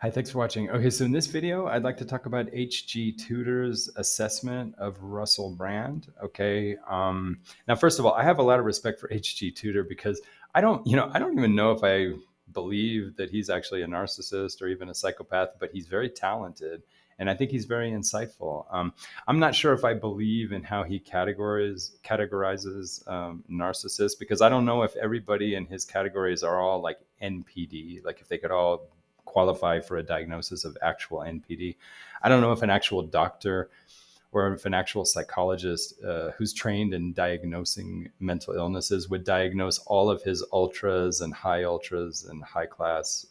Hi, thanks for watching. Okay, so in this video, I'd like to talk about H.G. Tudor's assessment of Russell Brand. Okay, now first of all, I have a lot of respect for H.G. Tudor because I don't even know if I believe that he's actually a narcissist or even a psychopath, but he's very talented, and I think he's very insightful. I'm not sure if I believe in how he categorizes narcissists because I don't know if everybody in his categories are all like NPD, like if they could all qualify for a diagnosis of actual NPD. I don't know if an actual doctor or if an actual psychologist who's trained in diagnosing mental illnesses would diagnose all of his ultras and high class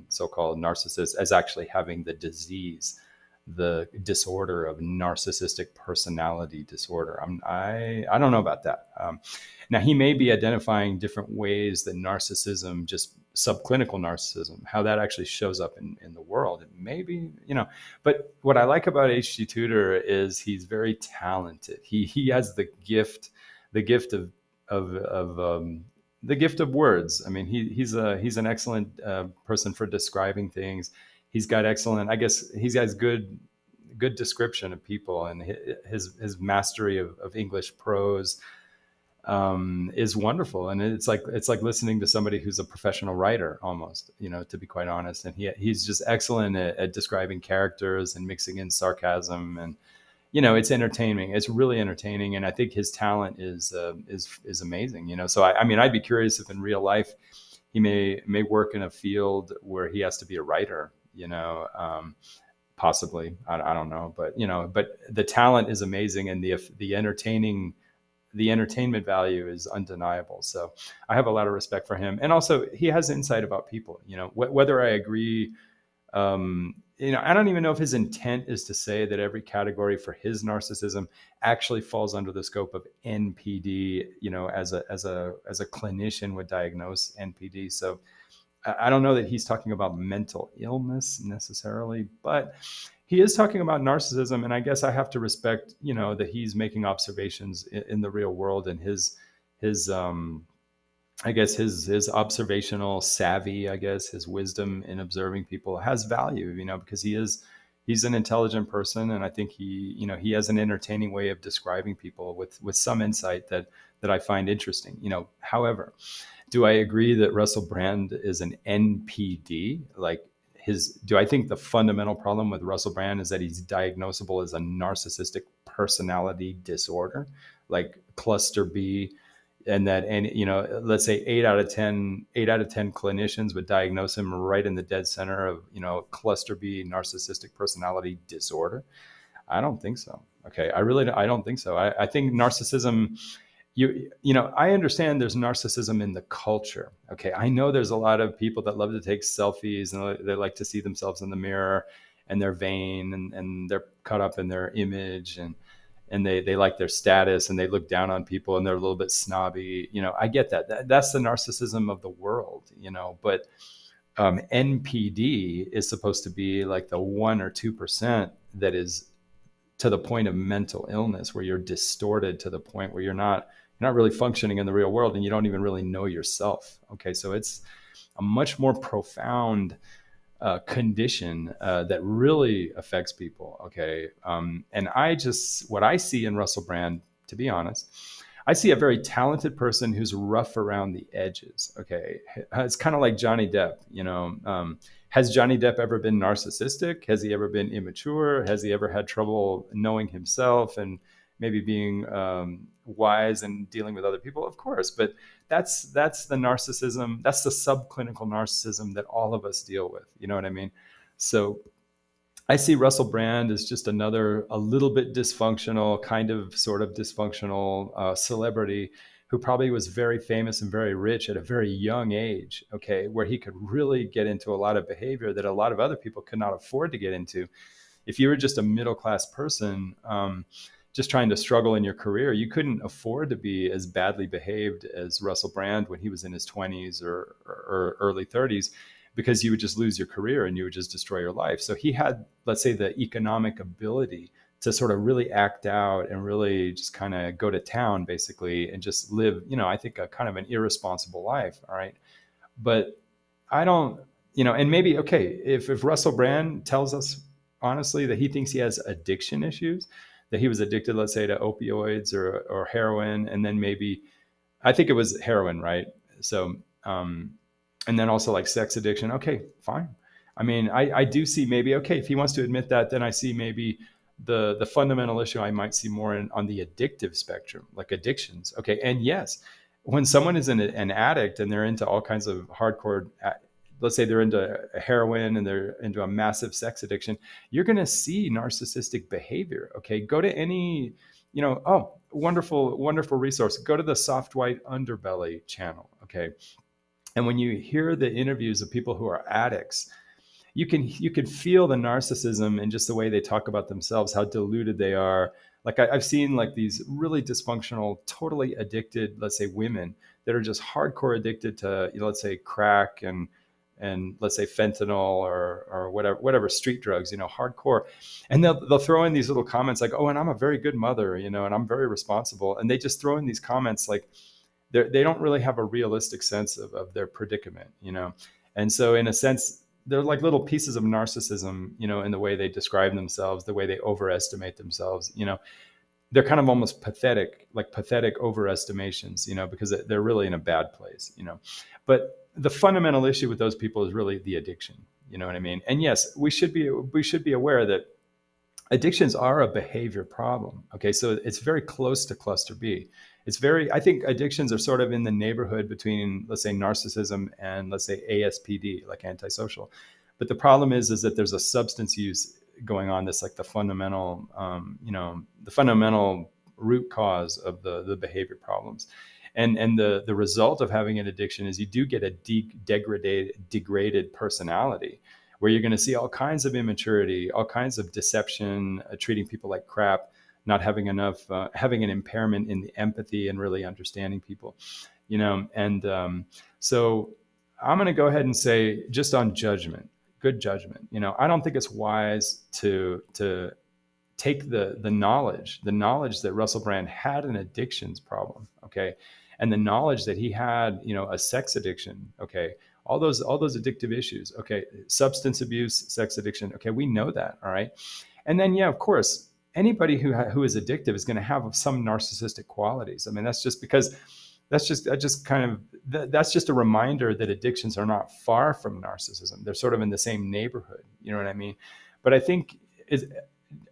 so-called narcissists as actually having the disease, the disorder of narcissistic personality disorder. I don't know about that. Now, he may be identifying different ways that narcissism, just subclinical narcissism, how that actually shows up in the world. It may be, but what I like about H.G. Tudor is he's very talented. He has the gift the gift of words. I mean, he's an excellent person for describing things. He's got excellent, I guess he's got good description of people, and his mastery of English prose is wonderful. And it's like listening to somebody who's a professional writer almost, to be quite honest. And he's just excellent at describing characters and mixing in sarcasm, and it's entertaining. It's really entertaining, and I think his talent is amazing. So I mean, I'd be curious if in real life he may work in a field where he has to be a writer. Possibly, I don't know, but the talent is amazing, and the entertainment value is undeniable. So I have a lot of respect for him, and also he has insight about people. Whether I agree. I don't even know if his intent is to say that every category for his narcissism actually falls under the scope of NPD. As a clinician would diagnose NPD. So I don't know that he's talking about mental illness necessarily, but he is talking about narcissism. And I guess I have to respect, that he's making observations in the real world, and his I guess his observational savvy, I guess his wisdom in observing people has value, because he's an intelligent person, and I think he has an entertaining way of describing people with some insight that I find interesting. However, do I agree that Russell Brand is an NPD? Do I think the fundamental problem with Russell Brand is that he's diagnosable as a narcissistic personality disorder, like cluster B, and that, and let's say 8 out of 10 clinicians would diagnose him right in the dead center of cluster B narcissistic personality disorder? I don't think so. Okay, I don't think so. I think narcissism, I understand there's narcissism in the culture. Okay, I know there's a lot of people that love to take selfies, and they like to see themselves in the mirror, and they're vain, and they're caught up in their image, and they like their status, and they look down on people, and they're a little bit snobby. I get that's the narcissism of the world. But NPD is supposed to be like the 1 or 2% that is to the point of mental illness, where you're distorted to the point where you're not really functioning in the real world, and you don't even really know yourself. Okay, so it's a much more profound condition that really affects people. Okay, and what I see in Russell Brand, to be honest, I see a very talented person who's rough around the edges. Okay, it's kind of like Johnny Depp. Has Johnny Depp ever been narcissistic? Has he ever been immature? Has he ever had trouble knowing himself and maybe being wise and dealing with other people? Of course, but that's the narcissism. That's the subclinical narcissism that all of us deal with. You know what I mean? So I see Russell Brand as just another, a little bit dysfunctional, sort of dysfunctional celebrity who probably was very famous and very rich at a very young age, okay, where he could really get into a lot of behavior that a lot of other people could not afford to get into. If you were just a middle-class person, just trying to struggle in your career, you couldn't afford to be as badly behaved as Russell Brand when he was in his 20s or early 30s, because you would just lose your career and you would just destroy your life. So he had, let's say, the economic ability to sort of really act out and really just kind of go to town, basically, and just live, I think, a kind of an irresponsible life. All right. But I don't, and maybe, okay, if Russell Brand tells us honestly that he thinks he has addiction issues, that he was addicted, let's say, to opioids or heroin, and then maybe, I think it was heroin, right? So, and then also like sex addiction. Okay, fine. I mean, I do see maybe, okay, if he wants to admit that, then I see maybe the fundamental issue I might see more on the addictive spectrum, like addictions. Okay, and yes, when someone is an addict and they're into all kinds of hardcore, let's say they're into heroin and they're into a massive sex addiction, you're going to see narcissistic behavior. Okay, go to any, oh, wonderful, wonderful resource. Go to the Soft White Underbelly channel. Okay, and when you hear the interviews of people who are addicts, you can feel the narcissism and just the way they talk about themselves, how deluded they are. Like I've seen like these really dysfunctional, totally addicted, let's say, women that are just hardcore addicted to, let's say, crack and let's say fentanyl or whatever street drugs, hardcore. And they'll throw in these little comments like, oh, and I'm a very good mother, and I'm very responsible. And they just throw in these comments like they don't really have a realistic sense of their predicament, And so in a sense, they're like little pieces of narcissism, in the way they describe themselves, the way they overestimate themselves, they're kind of almost pathetic, like pathetic overestimations, because they're really in a bad place, But the fundamental issue with those people is really the addiction, you know what I mean? And yes, we should be aware that addictions are a behavior problem. Okay, so it's very close to cluster B. I think addictions are sort of in the neighborhood between, let's say, narcissism and, let's say, ASPD, like antisocial. But the problem is that there's a substance use going on that's like the fundamental, the fundamental root cause of the behavior problems. And the result of having an addiction is you do get a degraded personality, where you're going to see all kinds of immaturity, all kinds of deception, treating people like crap, not having enough, having an impairment in the empathy and really understanding people, And so I'm going to go ahead and say, just on judgment, good judgment, I don't think it's wise to take the knowledge that Russell Brand had an addictions problem, okay, and the knowledge that he had, a sex addiction, okay, all those addictive issues, okay, substance abuse, sex addiction, okay, we know that, all right, and then of course, anybody who is addictive is going to have some narcissistic qualities. I mean, that's just a reminder that addictions are not far from narcissism. They're sort of in the same neighborhood, you know what I mean? But I think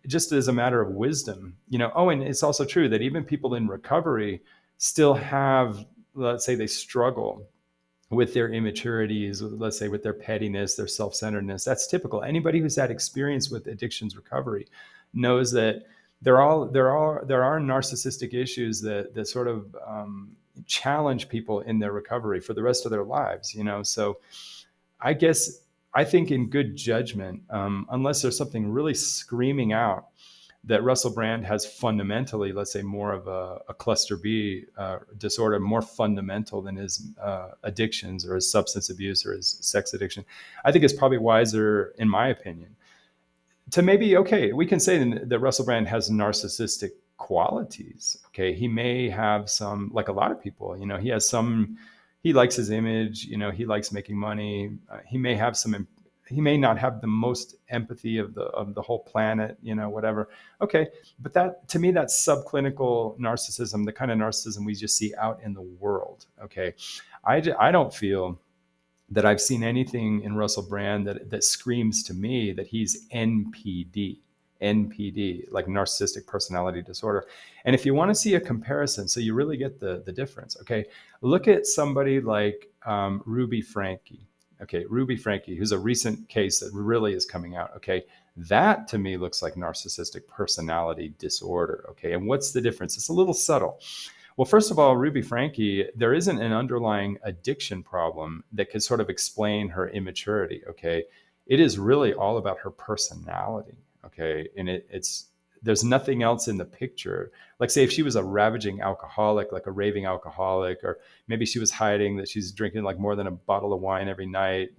just as a matter of wisdom, and it's also true that even people in recovery still have, let's say, they struggle with their immaturities, let's say with their pettiness, their self-centeredness. That's typical. Anybody who's had experience with addictions recovery knows that there are narcissistic issues that sort of challenge people in their recovery for the rest of their lives, So I think in good judgment, unless there's something really screaming out that Russell Brand has fundamentally, let's say, more of a cluster B disorder, more fundamental than his addictions or his substance abuse or his sex addiction, I think it's probably wiser, in my opinion, to maybe, okay, we can say that Russell Brand has narcissistic qualities. Okay, he may have some, like a lot of people, he has some, he likes his image, he likes making money. He may not have the most empathy of the whole planet, whatever. Okay, but that, to me, that's subclinical narcissism, the kind of narcissism we just see out in the world. Okay, I don't feel that I've seen anything in Russell Brand that screams to me that he's NPD, like narcissistic personality disorder. And if you want to see a comparison, so you really get the difference, okay, look at somebody like Ruby Frankie. Okay, Ruby Frankie, who's a recent case that really is coming out. Okay, that to me looks like narcissistic personality disorder. Okay, and what's the difference? It's a little subtle. Well, first of all, Ruby Frankie, there isn't an underlying addiction problem that could sort of explain her immaturity. Okay, it is really all about her personality. Okay, and there's nothing else in the picture. Like, say, if she was a ravaging alcoholic, like a raving alcoholic, or maybe she was hiding that she's drinking like more than a bottle of wine every night,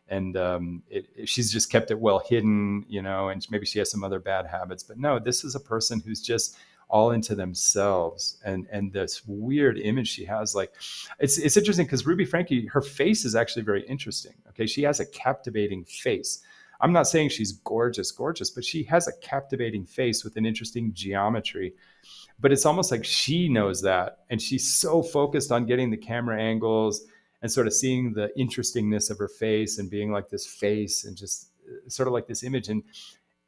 and she's just kept it well hidden, and maybe she has some other bad habits. But no, this is a person who's just all into themselves, and this weird image she has. Like, it's interesting because Ruby Frankie, her face is actually very interesting. Okay, she has a captivating face. I'm not saying she's gorgeous, but she has a captivating face with an interesting geometry. But it's almost like she knows that, and she's so focused on getting the camera angles and sort of seeing the interestingness of her face and being like this face and just sort of like this image. And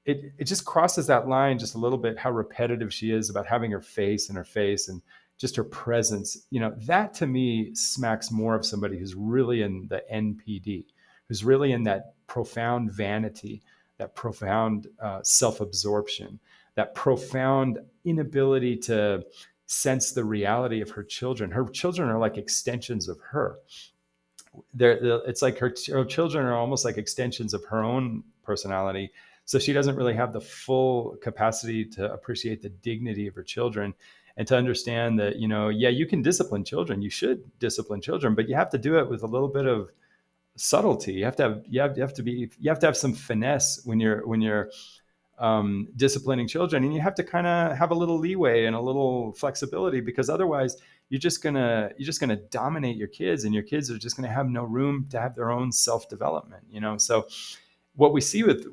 it just crosses that line just a little bit, how repetitive she is about having her face and her face and just her presence. That to me smacks more of somebody who's really in the NPD, who's really in that profound vanity, that profound self-absorption, that profound inability to sense the reality of her children. Her children are like extensions of her. It's like her children are almost like extensions of her own personality. So she doesn't really have the full capacity to appreciate the dignity of her children and to understand that, yeah, you can discipline children. You should discipline children, but you have to do it with a little bit of subtlety. You have to have some finesse when you're disciplining children, and you have to kind of have a little leeway and a little flexibility, because otherwise you're just gonna dominate your kids, and your kids are just gonna have no room to have their own self-development. So what we see with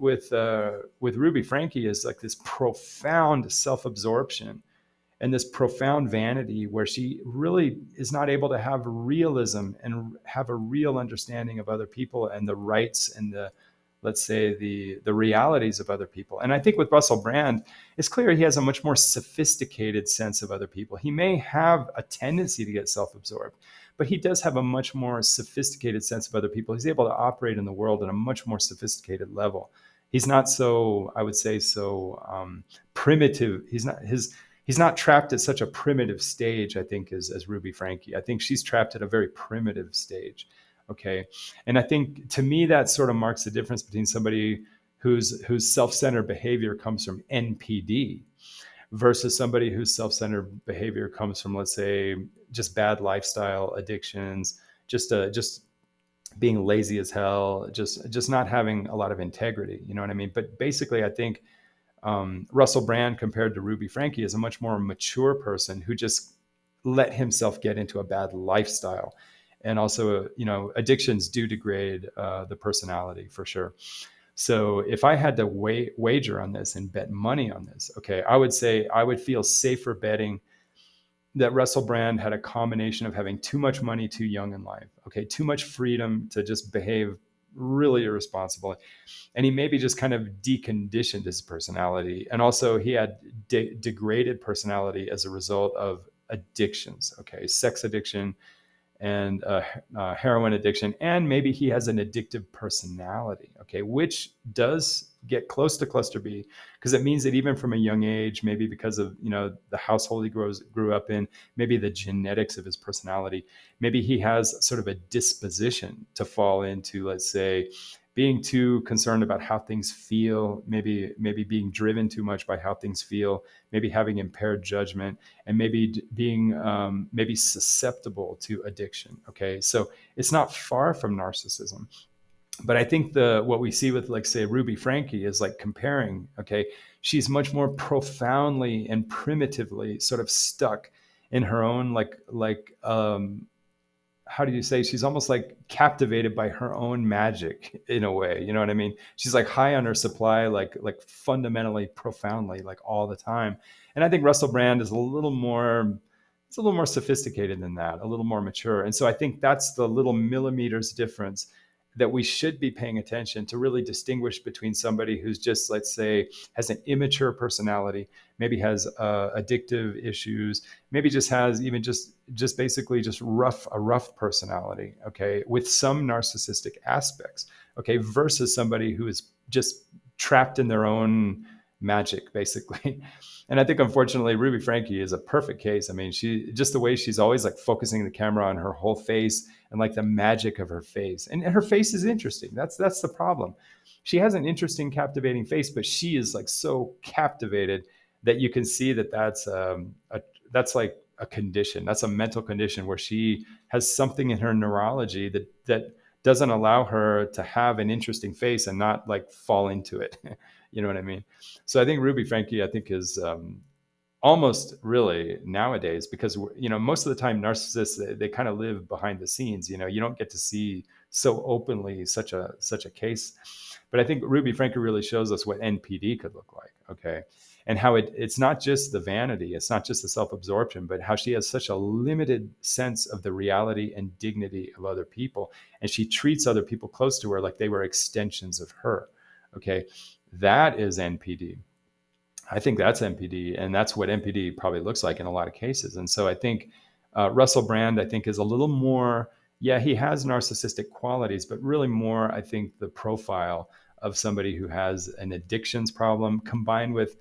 Ruby Frankie is like this profound self-absorption and this profound vanity, where she really is not able to have realism and have a real understanding of other people and the rights and the, let's say, the realities of other people. And I think with Russell Brand, it's clear he has a much more sophisticated sense of other people. He may have a tendency to get self-absorbed, but he does have a much more sophisticated sense of other people. He's able to operate in the world at a much more sophisticated level. He's not so, I would say, primitive. He's not trapped at such a primitive stage, I think, as Ruby Frankie. I think she's trapped at a very primitive stage. Okay. And I think, to me, that sort of marks the difference between somebody whose self-centered behavior comes from NPD versus somebody whose self-centered behavior comes from, let's say, just bad lifestyle addictions, just being lazy as hell, just not having a lot of integrity. You know what I mean? But basically, I think Russell Brand, compared to Ruby Frankie, is a much more mature person who just let himself get into a bad lifestyle. And also, addictions do degrade the personality, for sure. So if I had to wager on this and bet money on this, okay, I would say I would feel safer betting that Russell Brand had a combination of having too much money too young in life, okay, too much freedom to just behave really irresponsibly, and he maybe just kind of deconditioned his personality. And also he had degraded personality as a result of addictions, okay, sex addiction and heroin addiction, and maybe he has an addictive personality, okay, which does get close to cluster B, because it means that even from a young age, maybe because of the household he grew up in, maybe the genetics of his personality, maybe he has sort of a disposition to fall into, let's say, being too concerned about how things feel, maybe being driven too much by how things feel, maybe having impaired judgment, and maybe being maybe susceptible to addiction. Okay, so it's not far from narcissism. But I think what we see with, like, say, Ruby Frankie is like comparing. Okay, she's much more profoundly and primitively sort of stuck in her own how do you say, she's almost like captivated by her own magic in a way. You know what I mean? She's like high on her supply, like fundamentally, profoundly, like all the time. And I think Russell Brand is a little more sophisticated than that, a little more mature. And so I think that's the little millimeters difference that we should be paying attention to, really distinguish between somebody who's just, let's say, has an immature personality, maybe has addictive issues, maybe just has even just basically just a rough personality, okay, with some narcissistic aspects, okay, versus somebody who is just trapped in their own magic, basically. And I think, unfortunately, Ruby Frankie is a perfect case. I mean, she just, the way she's always like focusing the camera on her whole face and like the magic of her face. And her face is interesting. That's the problem. She has an interesting, captivating face, but she is like so captivated that you can see that that's like a condition. That's a mental condition where she has something in her neurology that doesn't allow her to have an interesting face and not like fall into it. You know what I mean? So I think Ruby Frankie, I think, is almost really nowadays, because most of the time narcissists, they kind of live behind the scenes. You don't get to see so openly such a case. But I think Ruby Frankie really shows us what NPD could look like. Okay. And how it's not just the vanity, it's not just the self-absorption, but how she has such a limited sense of the reality and dignity of other people, and she treats other people close to her like they were extensions of her. Okay. That is NPD. I think that's NPD, and that's what NPD probably looks like in a lot of cases. And so I think Russell Brand, I think, is a little more. Yeah, he has narcissistic qualities, but really more, I think, the profile of somebody who has an addictions problem combined with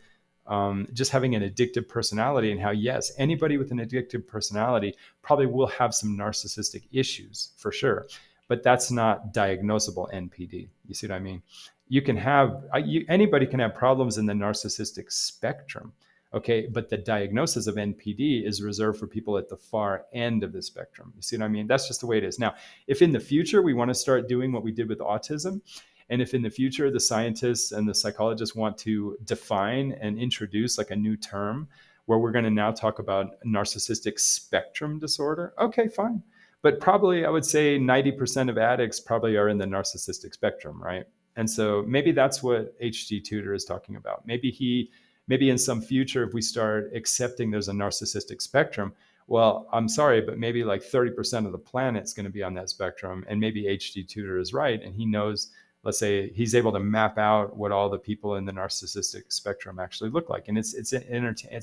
just having an addictive personality, and how, yes, anybody with an addictive personality probably will have some narcissistic issues for sure, but that's not diagnosable NPD. You see what I mean? You can have anybody can have problems in the narcissistic spectrum. Okay, but the diagnosis of NPD is reserved for people at the far end of the spectrum. You see what I mean? That's just the way it is. Now, if in the future we want to start doing what we did with autism, and if in the future the scientists and the psychologists want to define and introduce like a new term where we're going to now talk about narcissistic spectrum disorder, okay, fine. But probably I would say 90% of addicts probably are in the narcissistic spectrum, right? And so maybe that's what H.G. Tudor is talking about. Maybe in some future, if we start accepting there's a narcissistic spectrum, well, I'm sorry, but maybe like 30% of the planet's going to be on that spectrum. And maybe H.G. Tudor is right. And he knows, let's say he's able to map out what all the people in the narcissistic spectrum actually look like. And it's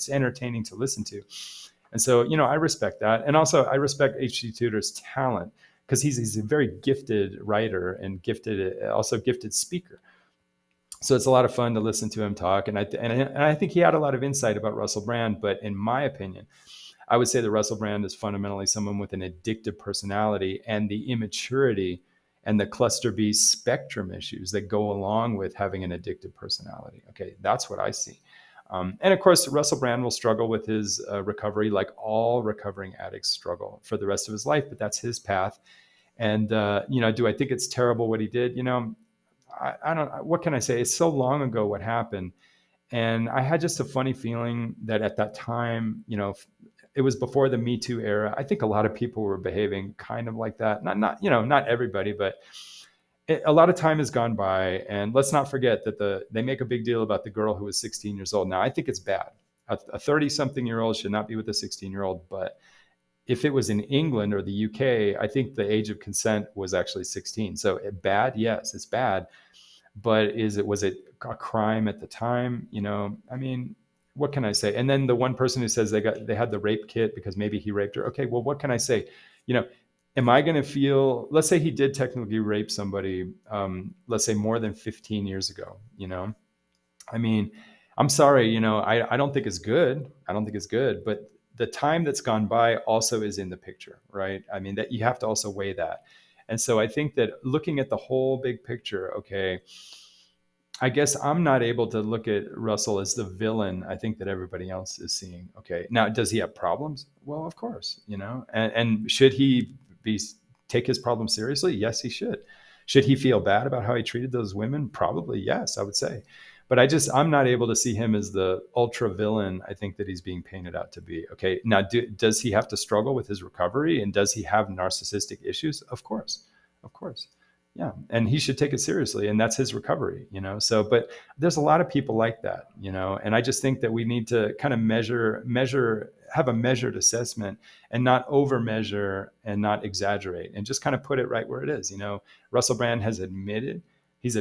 entertaining to listen to. And so, I respect that. And also I respect H.G. Tudor's talent, because he's a very gifted writer and also gifted speaker. So it's a lot of fun to listen to him talk. And I think he had a lot of insight about Russell Brand. But in my opinion, I would say that Russell Brand is fundamentally someone with an addictive personality and the immaturity and the cluster B spectrum issues that go along with having an addictive personality. Okay, that's what I see. And of course, Russell Brand will struggle with his recovery, like all recovering addicts struggle for the rest of his life, but that's his path. And, do I think it's terrible what he did? I don't, what can I say? It's so long ago what happened. And I had just a funny feeling that at that time, it was before the Me Too era. I think a lot of people were behaving kind of like that. Not everybody, but a lot of time has gone by. And let's not forget that they make a big deal about the girl who was 16 years old. Now, I think it's bad. A 30-something-year-old should not be with a 16-year-old. But if it was in England or the UK, I think the age of consent was actually 16. So bad? Yes, it's bad. But was it a crime at the time? I mean, what can I say? And then the one person who says they had the rape kit because maybe he raped her. Okay, well, what can I say? Am I going to feel, let's say he did technically rape somebody, let's say more than 15 years ago, I mean, I'm sorry, I don't think it's good. I don't think it's good, but the time that's gone by also is in the picture, right? I mean, that you have to also weigh that. And so I think that looking at the whole big picture, okay, I guess I'm not able to look at Russell as the villain I think that everybody else is seeing. Okay. Now, does he have problems? Well, of course, and should he take his problems seriously? Yes, he should. Should he feel bad about how he treated those women? Probably, yes, I would say. But I'm not able to see him as the ultra villain I think that he's being painted out to be. Okay. Now, does he have to struggle with his recovery, and does he have narcissistic issues? Of course. Of course. Yeah. And he should take it seriously, and that's his recovery, So, but there's a lot of people like that, and I just think that we need to kind of have a measured assessment and not over measure and not exaggerate, and just kind of put it right where it is. Russell Brand has admitted he's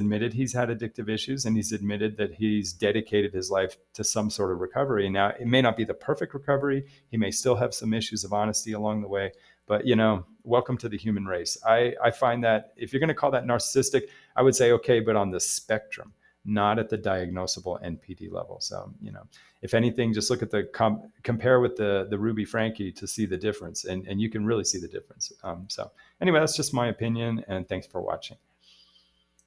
had addictive issues, and he's admitted that he's dedicated his life to some sort of recovery. Now, it may not be the perfect recovery. He may still have some issues of honesty along the way, but, welcome to the human race. I find that if you're going to call that narcissistic, I would say, okay, but on the spectrum, not at the diagnosable NPD level. So, if anything, just look at compare with the Ruby Frankie to see the difference, and you can really see the difference. So anyway, that's just my opinion, and thanks for watching.